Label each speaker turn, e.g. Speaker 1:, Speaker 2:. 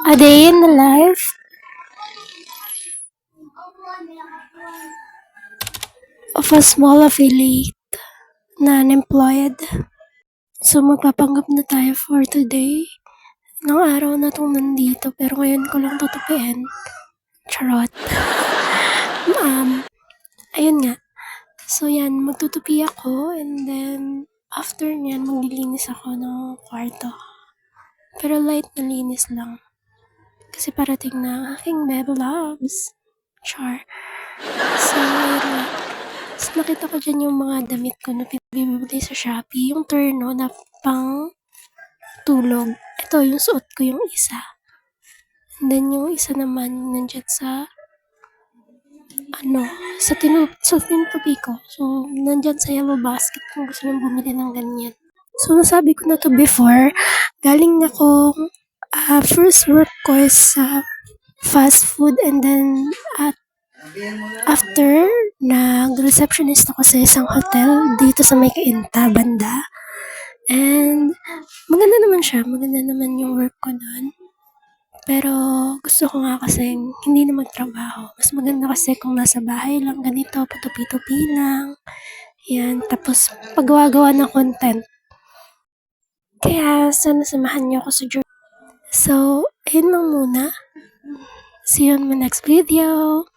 Speaker 1: A day in the life of a small affiliate na unemployed. So magpapanggap na tayo for today. Nang araw na tong nandito pero ngayon ko lang tutupiin. Charot. Ayun nga. So yan, magtutupi ako and then after nyan maglilinis ako ng kwarto. Pero light na linis lang. Kasi parating na ang aking baby loves. Char. So, ayun nga. Tapos nakita ko dyan yung mga damit ko na pinabibili sa Shopee. Yung terno na pang tulog. Ito, yung suot ko yung isa. And then yung isa naman nandyan sa tinutupi ko. So, nandyan sa yellow basket kung gusto nyo bumili ng ganyan. So, nasabi ko na to before. Galing na akong first work ko is sa fast food and then after, nag-receptionist ako sa isang hotel dito sa may Cainta, banda. And maganda naman siya. Maganda naman yung work ko doon. Pero gusto ko nga kasi hindi na magtrabaho. Mas maganda kasi kung nasa bahay lang, ganito, patupi-tupi lang. Yan, tapos paggawa-gawa ng content. Kaya sana samahan niyo ako sa journey. So, ayun lang muna. See you on my next video.